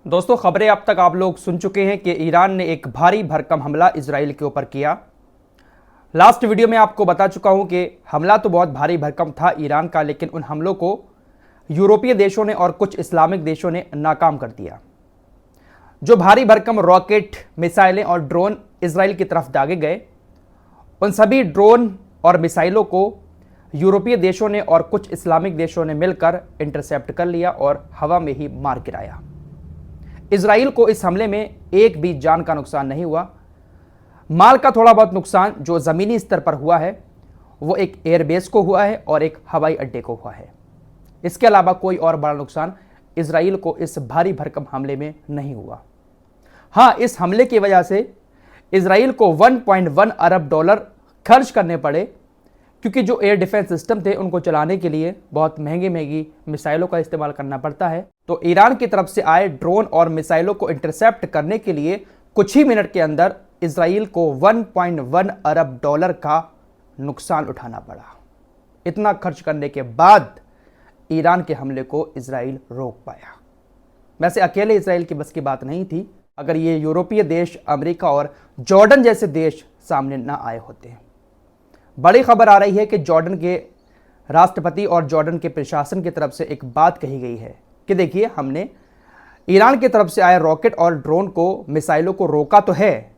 दोस्तों, खबरें अब तक आप लोग सुन चुके हैं कि ईरान ने एक भारी भरकम हमला इजराइल के ऊपर किया। लास्ट वीडियो में आपको बता चुका हूं कि हमला तो बहुत भारी भरकम था ईरान का, लेकिन उन हमलों को यूरोपीय देशों ने और कुछ इस्लामिक देशों ने नाकाम कर दिया। जो भारी भरकम रॉकेट, मिसाइलें और ड्रोन इजराइल की तरफ दागे गए, उन सभी ड्रोन और मिसाइलों को यूरोपीय देशों ने और कुछ इस्लामिक देशों ने मिलकर इंटरसेप्ट कर लिया और हवा में ही मार गिराया। इजराइल को इस हमले में एक भी जान का नुकसान नहीं हुआ। माल का थोड़ा बहुत नुकसान जो ज़मीनी स्तर पर हुआ है वो एक एयरबेस को हुआ है और एक हवाई अड्डे को हुआ है। इसके अलावा कोई और बड़ा नुकसान इजराइल को इस भारी भरकम हमले में नहीं हुआ। हाँ, इस हमले की वजह से इजराइल को 1.1 अरब डॉलर खर्च करने पड़े, क्योंकि जो एयर डिफेंस सिस्टम थे उनको चलाने के लिए बहुत महंगी मिसाइलों का इस्तेमाल करना पड़ता है। तो ईरान की तरफ से आए ड्रोन और मिसाइलों को इंटरसेप्ट करने के लिए कुछ ही मिनट के अंदर इजराइल को 1.1 अरब डॉलर का नुकसान उठाना पड़ा। इतना खर्च करने के बाद ईरान के हमले को इजराइल रोक पाया। वैसे अकेले इजराइल की बस की बात नहीं थी, अगर ये यूरोपीय देश, अमेरिका और जॉर्डन जैसे देश सामने ना आए होते। बड़ी खबर आ रही है कि जॉर्डन के राष्ट्रपति और जॉर्डन के प्रशासन की तरफ से एक बात कही गई है कि देखिए, हमने ईरान की तरफ से आए रॉकेट और ड्रोन को, मिसाइलों को रोका तो है,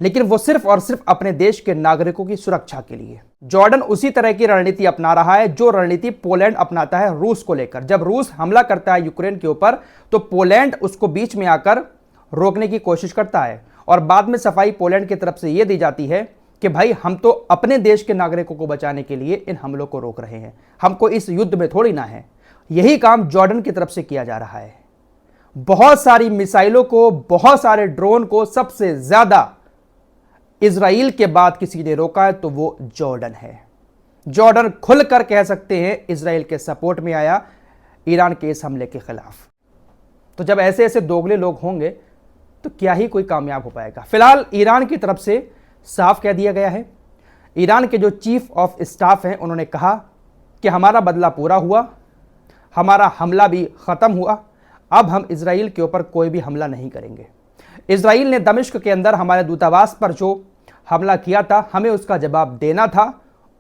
लेकिन वो सिर्फ और सिर्फ अपने देश के नागरिकों की सुरक्षा के लिए। जॉर्डन उसी तरह की रणनीति अपना रहा है जो रणनीति पोलैंड अपनाता है रूस को लेकर। जब रूस हमला करता है यूक्रेन के ऊपर तो पोलैंड उसको बीच में आकर रोकने की कोशिश करता है और बाद में सफाई पोलैंड की तरफ से यह दी जाती है कि भाई, हम तो अपने देश के नागरिकों को बचाने के लिए इन हमलों को रोक रहे हैं, हमको इस युद्ध में थोड़ी ना है। यही काम जॉर्डन की तरफ से किया जा रहा है। बहुत सारी मिसाइलों को, बहुत सारे ड्रोन को सबसे ज्यादा इजराइल के बाद किसी ने रोका है तो वो जॉर्डन है। जॉर्डन खुलकर कह सकते हैं इजराइल के सपोर्ट में आया ईरान के इस हमले के खिलाफ। तो जब ऐसे ऐसे दोगले लोग होंगे तो क्या ही कोई कामयाब हो पाएगा। फिलहाल ईरान की तरफ से साफ कह दिया गया है। ईरान के जो चीफ ऑफ स्टाफ हैं उन्होंने कहा कि हमारा बदला पूरा हुआ, हमारा हमला भी ख़त्म हुआ, अब हम इजराइल के ऊपर कोई भी हमला नहीं करेंगे। इजराइल ने दमिश्क के अंदर हमारे दूतावास पर जो हमला किया था, हमें उसका जवाब देना था,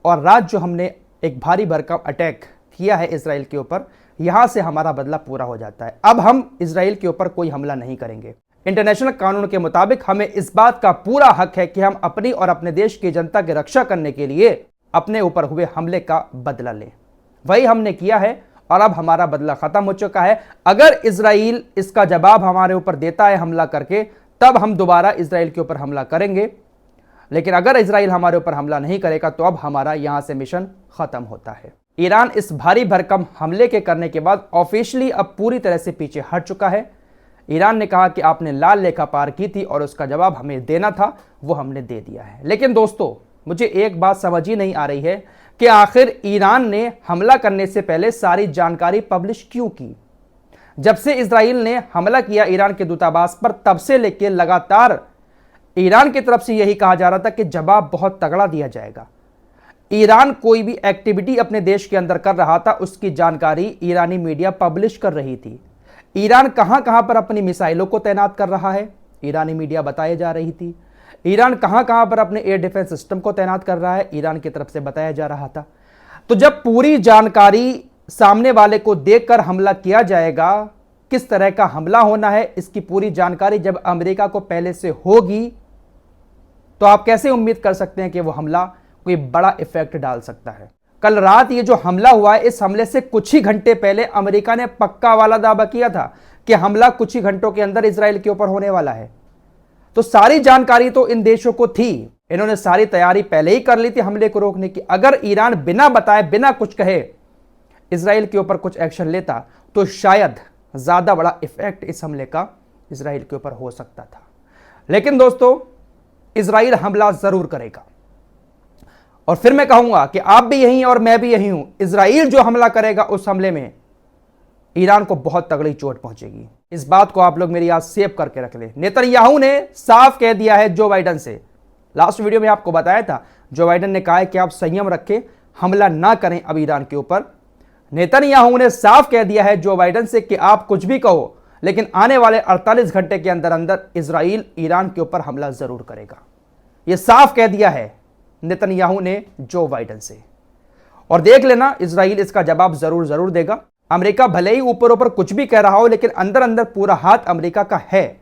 और रात जो हमने एक भारी भरकम अटैक किया है इजराइल के ऊपर, यहाँ से हमारा बदला पूरा हो जाता है। अब हम इजराइल के ऊपर कोई हमला नहीं करेंगे। इंटरनेशनल कानून के मुताबिक हमें इस बात का पूरा हक है कि हम अपनी और अपने देश की जनता की रक्षा करने के लिए अपने ऊपर हुए हमले का बदला लें। वही हमने किया है और अब हमारा बदला खत्म हो चुका है। अगर इजराइल इसका जवाब हमारे ऊपर देता है हमला करके, तब हम दोबारा इजराइल के ऊपर हमला करेंगे, लेकिन अगर इजराइल हमारे ऊपर हमला नहीं करेगा तो अब हमारा यहां से मिशन खत्म होता है। ईरान इस भारी भरकम हमले के करने के बाद ऑफिशियली अब पूरी तरह से पीछे हट चुका है। ईरान ने कहा कि आपने लाल रेखा पार की थी और उसका जवाब हमें देना था, वो हमने दे दिया है। लेकिन दोस्तों, मुझे एक बात समझ ही नहीं आ रही है कि आखिर ईरान ने हमला करने से पहले सारी जानकारी पब्लिश क्यों की। जब से इजराइल ने हमला किया ईरान के दूतावास पर, तब से लेकर लगातार ईरान की तरफ से यही कहा जा रहा था कि जवाब बहुत तगड़ा दिया जाएगा। ईरान कोई भी एक्टिविटी अपने देश के अंदर कर रहा था, उसकी जानकारी ईरानी मीडिया पब्लिश कर रही थी। ईरान कहां कहां पर अपनी मिसाइलों को तैनात कर रहा है, ईरानी मीडिया बताई जा रही थी। ईरान कहां कहां पर अपने एयर डिफेंस सिस्टम को तैनात कर रहा है, ईरान की तरफ से बताया जा रहा था। तो जब पूरी जानकारी सामने वाले को देखकर हमला किया जाएगा, किस तरह का हमला होना है, इसकी पूरी जानकारी जब अमेरिका को पहले से होगी, तो आप कैसे उम्मीद कर सकते हैं कि वो हमला कोई बड़ा इफेक्ट डाल सकता है। कल रात ये जो हमला हुआ है, इस हमले से कुछ ही घंटे पहले अमेरिका ने पक्का वाला दावा किया था कि हमला कुछ ही घंटों के अंदर इजराइल के ऊपर होने वाला है। तो सारी जानकारी तो इन देशों को थी, इन्होंने सारी तैयारी पहले ही कर ली थी हमले को रोकने की। अगर ईरान बिना बताए, बिना कुछ कहे इजराइल के ऊपर कुछ एक्शन लेता तो शायद ज्यादा बड़ा इफेक्ट इस हमले का इजराइल के ऊपर हो सकता था। लेकिन दोस्तों, इजराइल हमला जरूर करेगा, और फिर मैं कहूंगा कि आप भी यही हैं और मैं भी यही हूं। इजराइल जो हमला करेगा, उस हमले में ईरान को बहुत तगड़ी चोट पहुंचेगी। इस बात को आप लोग मेरी याद सेव करके रख ले। नेतन्याहू ने साफ कह दिया है जो बाइडन से, लास्ट वीडियो में आपको बताया था, जो बाइडन ने कहा है कि आप संयम रखें, हमला ना करें अब ईरान के ऊपर। नेतन्याहू ने साफ कह दिया है जो बाइडन से कि आप कुछ भी कहो, लेकिन आने वाले 48 घंटे के अंदर अंदर इजराइल ईरान के ऊपर हमला जरूर करेगा। यह साफ कह दिया है नेतन्याहू ने जो बाइडेन से। और देख लेना, इजराइल इसका जवाब जरूर जरूर देगा। अमेरिका भले ही ऊपर ऊपर कुछ भी कह रहा हो, लेकिन अंदर अंदर पूरा हाथ अमेरिका का है।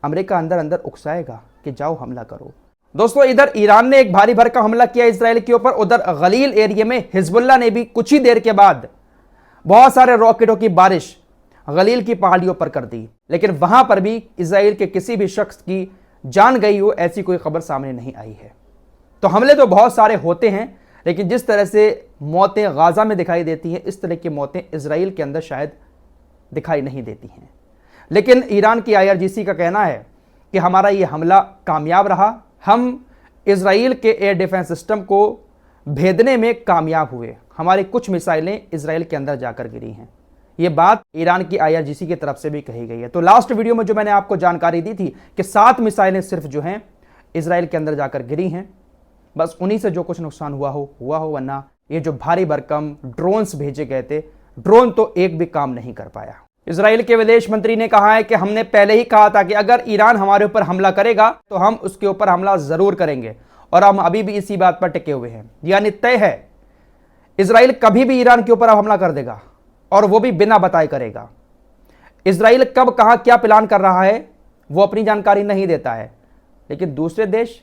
अमेरिका अंदर अंदर उकसाएगा कि जाओ हमला करो। दोस्तों, इधर ईरान ने एक भारी भरकम हमला किया इजराइल के ऊपर, उधर गलील एरिया में हिजबुल्लाह ने भी कुछ ही देर के बाद बहुत सारे रॉकेटों की बारिश गलील की पहाड़ियों पर कर दी। लेकिन वहां पर भी इजराइल के किसी भी शख्स की जान गई हो ऐसी कोई खबर सामने नहीं आई है। तो हमले तो बहुत सारे होते हैं, लेकिन जिस तरह से मौतें गाजा में दिखाई देती हैं, इस तरह की मौतें इजराइल के अंदर शायद दिखाई नहीं देती हैं। लेकिन ईरान की IRGC का कहना है कि हमारा ये हमला कामयाब रहा, हम इजराइल के एयर डिफेंस सिस्टम को भेदने में कामयाब हुए, हमारी कुछ मिसाइलें इजराइल के अंदर जाकर गिरी हैं। ये बात ईरान की IRGC की तरफ से भी कही गई है। तो लास्ट वीडियो में जो मैंने आपको जानकारी दी थी कि 7 मिसाइलें सिर्फ जो हैं इजराइल के अंदर जाकर गिरी हैं, बस उन्हीं से जो कुछ नुकसान हुआ हो, वरना ये जो भारी भरकम ड्रोन्स भेजे गए थे, ड्रोन तो एक भी काम नहीं कर पाया। इजराइल के विदेश मंत्री ने कहा है कि हमने पहले ही कहा था कि अगर ईरान हमारे ऊपर हमला करेगा तो हम उसके ऊपर हमला जरूर करेंगे, और हम अभी भी इसी बात पर टिके हुए हैं। यानी तय है, इजराइल कभी भी ईरान के ऊपर हमला कर देगा, और वो भी बिना बताए करेगा। इजराइल कब कहां क्या प्लान कर रहा है वो अपनी जानकारी नहीं देता है, लेकिन दूसरे देश,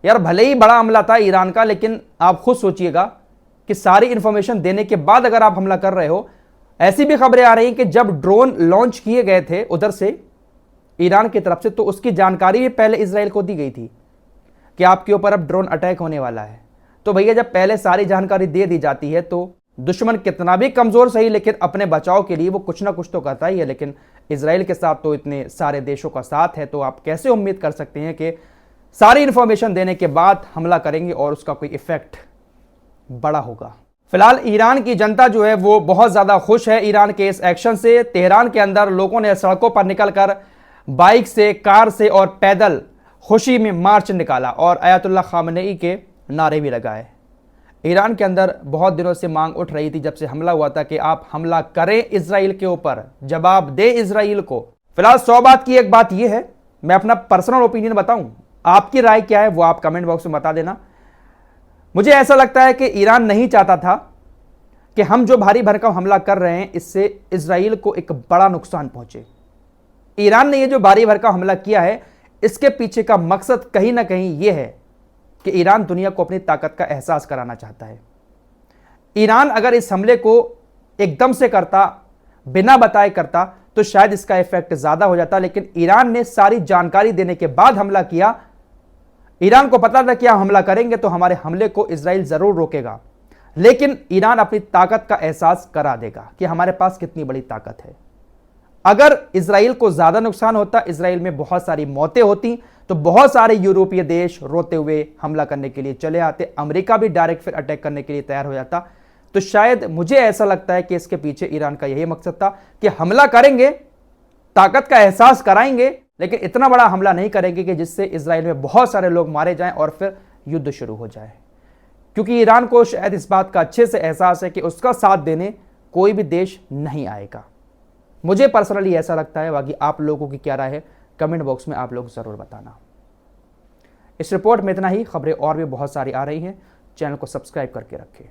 यार भले ही बड़ा हमला था ईरान का, लेकिन आप खुद सोचिएगा कि सारी इंफॉर्मेशन देने के बाद अगर आप हमला कर रहे हो। ऐसी भी खबरें आ रही हैं कि जब ड्रोन लॉन्च किए गए थे उधर से ईरान की तरफ से, तो उसकी जानकारी भी पहले इजराइल को दी गई थी कि आपके ऊपर अब ड्रोन अटैक होने वाला है। तो भैया, जब पहले सारी जानकारी दे दी जाती है तो दुश्मन कितना भी कमजोर सही, लेकिन अपने बचाव के लिए वो कुछ ना कुछ तो करता ही है। लेकिन इजराइल के साथ तो इतने सारे देशों का साथ है, तो आप कैसे उम्मीद कर सकते हैं कि सारी इंफॉर्मेशन देने के बाद हमला करेंगे और उसका कोई इफेक्ट बड़ा होगा। फिलहाल ईरान की जनता जो है वो बहुत ज्यादा खुश है ईरान के इस एक्शन से। तेहरान के अंदर लोगों ने सड़कों पर निकलकर बाइक से, कार से और पैदल खुशी में मार्च निकाला और आयतुल्लाह खामनेई के नारे भी लगाए। ईरान के अंदर बहुत दिनों से मांग उठ रही थी जब से हमला हुआ था कि आप हमला करें इजराइल के ऊपर, जवाब दे इजराइल को। फिलहाल 100 बात की एक बात यह है, मैं अपना पर्सनल ओपिनियन बताऊं, आपकी राय क्या है वो आप कमेंट बॉक्स में बता देना। मुझे ऐसा लगता है कि ईरान नहीं चाहता था कि हम जो भारी भरकम हमला कर रहे हैं इससे इजराइल को एक बड़ा नुकसान पहुंचे। ईरान ने यह जो भारी भरकम हमला किया है इसके पीछे का मकसद कहीं ना कहीं यह है कि ईरान दुनिया को अपनी ताकत का एहसास कराना चाहता है। ईरान अगर इस हमले को एकदम से करता, बिना बताए करता, तो शायद इसका इफेक्ट ज्यादा हो जाता। लेकिन ईरान ने सारी जानकारी देने के बाद हमला किया। ईरान को पता था कि हम हमला करेंगे तो हमारे हमले को इजराइल जरूर रोकेगा, लेकिन ईरान अपनी ताकत का एहसास करा देगा कि हमारे पास कितनी बड़ी ताकत है। अगर इजराइल को ज्यादा नुकसान होता, इजराइल में बहुत सारी मौतें होती, तो बहुत सारे यूरोपीय देश रोते हुए हमला करने के लिए चले आते, अमेरिका भी डायरेक्ट फिर अटैक करने के लिए तैयार हो जाता। तो शायद मुझे ऐसा लगता है कि इसके पीछे ईरान का यही मकसद था कि हमला करेंगे, ताकत का एहसास कराएंगे, लेकिन इतना बड़ा हमला नहीं करेंगे कि जिससे इजराइल में बहुत सारे लोग मारे जाएं और फिर युद्ध शुरू हो जाए। क्योंकि ईरान को शायद इस बात का अच्छे से एहसास है कि उसका साथ देने कोई भी देश नहीं आएगा। मुझे पर्सनली ऐसा लगता है। बाकी आप लोगों की क्या राय है कमेंट बॉक्स में आप लोग जरूर बताना। इस रिपोर्ट में इतना ही। खबरें और भी बहुत सारी आ रही हैं, चैनल को सब्सक्राइब करके रखें।